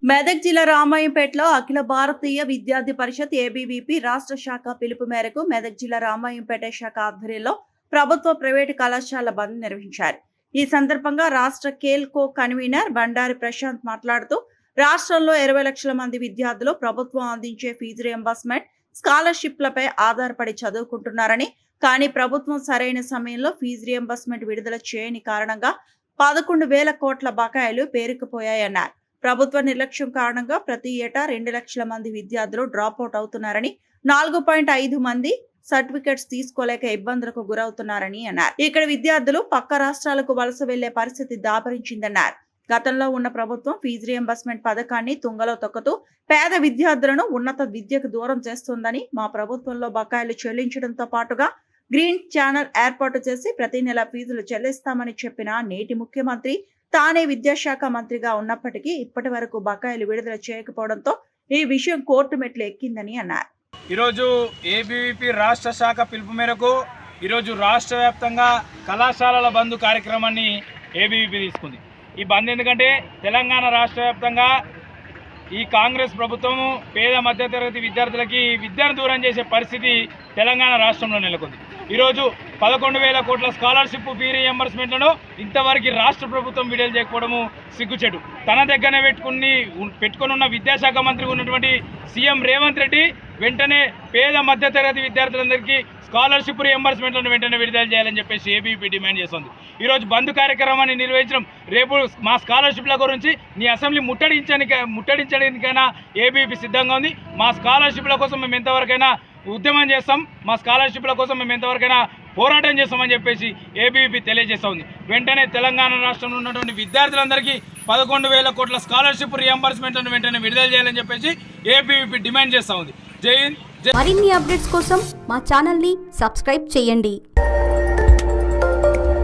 మెదక్ జిల్లా రామాయంపేటలో అఖిల భారతీయ విద్యార్థి పరిషత్ ఏబీవీపీ రాష్ట్ర శాఖ పిలుపు మేరకు మెదక్ జిల్లా రామాయంపేట శాఖ ఆధ్వర్యంలో ప్రభుత్వ ప్రైవేటు కళాశాల బంద్ నిర్వహించారు. ఈ సందర్భంగా రాష్ట్ర కేల్కో కన్వీనర్ బండారి ప్రశాంత్ మాట్లాడుతూ రాష్ట్రంలో 20 లక్షల మంది విద్యార్థులు ప్రభుత్వం అందించే ఫీజు రియంబర్స్మెంట్ స్కాలర్షిప్లపై ఆధారపడి చదువుకుంటున్నారని, కానీ ప్రభుత్వం సరైన సమయంలో ఫీజు రియంబర్స్మెంట్ విడుదల చేయని కారణంగా 11,000 కోట్ల బకాయిలు పేరుకుపోయాయన్నారు. ప్రభుత్వ నిర్లక్ష్యం కారణంగా ప్రతి ఏటా 2 లక్షల మంది విద్యార్థులు డ్రాప్ అవుట్ అవుతున్నారని, 4.5 మంది సర్టిఫికెట్స్ తీసుకోలేక ఇబ్బందులకు గురవుతున్నారని అన్నారు. ఇక్కడ విద్యార్థులు పక్క రాష్ట్రాలకు వలస వెళ్లే పరిస్థితి దాపరించిందన్నారు. గతంలో ఉన్న ప్రభుత్వం ఫీజు రియంబర్స్మెంట్ పథకాన్ని తుంగలో తొక్కుతూ పేద విద్యార్థులను ఉన్నత విద్యకు దూరం చేస్తోందని, మా ప్రభుత్వంలో బకాయిలు చెల్లించడంతో పాటుగా గ్రీన్ ఛానల్ ఏర్పాటు చేసి ప్రతి నెల ఫీజులు చెల్లిస్తామని చెప్పిన నేటి ముఖ్యమంత్రి తానే విద్యాశాఖ మంత్రిగా ఉన్నప్పటికీ ఇప్పటి వరకు బకాయిలు విడుదల చేయకపోవడంతో ఈ విషయం కోర్టు మెట్లు ఎక్కిందని అన్నారు. ఈరోజు ఏబీవీపీ రాష్ట్ర శాఖ పిలుపు మేరకు ఈరోజు రాష్ట్ర వ్యాప్తంగా కళాశాలల బంద్ కార్యక్రమాన్ని ఏబీవీపీ తీసుకుంది. ఈ బంద్ ఎందుకంటే తెలంగాణ రాష్ట్ర వ్యాప్తంగా ఈ కాంగ్రెస్ ప్రభుత్వము పేద మధ్యతరగతి విద్యార్థులకి విద్యను దూరం చేసే పరిస్థితి తెలంగాణ రాష్ట్రంలో నెలకొంది. ఈరోజు 11,000 కోట్ల స్కాలర్షిప్ ఫీ రియంబర్స్మెంట్లను ఇంతవరకు రాష్ట్ర ప్రభుత్వం విడుదల చేయకపోవడము సిగ్గుచెడు. తన దగ్గరనే పెట్టుకుని ఉన్న విద్యాశాఖ మంత్రి ఉన్నటువంటి సీఎం రేవంత్ రెడ్డి వెంటనే పేద మధ్యతరగతి విద్యార్థులందరికీ స్కాలర్షిప్ రియంబర్స్మెంట్లను వెంటనే విడుదల చేయాలని చెప్పేసి ఏబీవీపీ డిమాండ్ చేస్తుంది. ఈరోజు బంద్ కార్యక్రమాన్ని నిర్వహించడం, రేపు మా స్కాలర్షిప్ల గురించి నీ అసెంబ్లీ ముట్టడించడానికైనా ఏబీవీపీ సిద్ధంగా ఉంది. మా స్కాలర్షిప్ల కోసం మేము ఎంతవరకైనా ఉద్యమం చేస్తాం, మా స్కాలర్షిప్ల కోసం మేము ఎంతవరకైనా పోరాటం చేస్తామని చెప్పేసి ఏబీవీపీ తెలియజేస్తూ ఉంది. వెంటనే తెలంగాణ రాష్ట్రంలో ఉన్నటువంటి విద్యార్థులందరికీ 11,000 కోట్ల స్కాలర్షిప్ రియంబర్స్మెంట్లను వెంటనే విడుదల చేయాలని చెప్పేసి ఏబీవీపీ డిమాండ్ చేస్తూ ఉంది. జై హింద్. మరిన్ని అప్డేట్స్ కోసం మా ఛానల్ని సబ్స్క్రైబ్ చేయండి.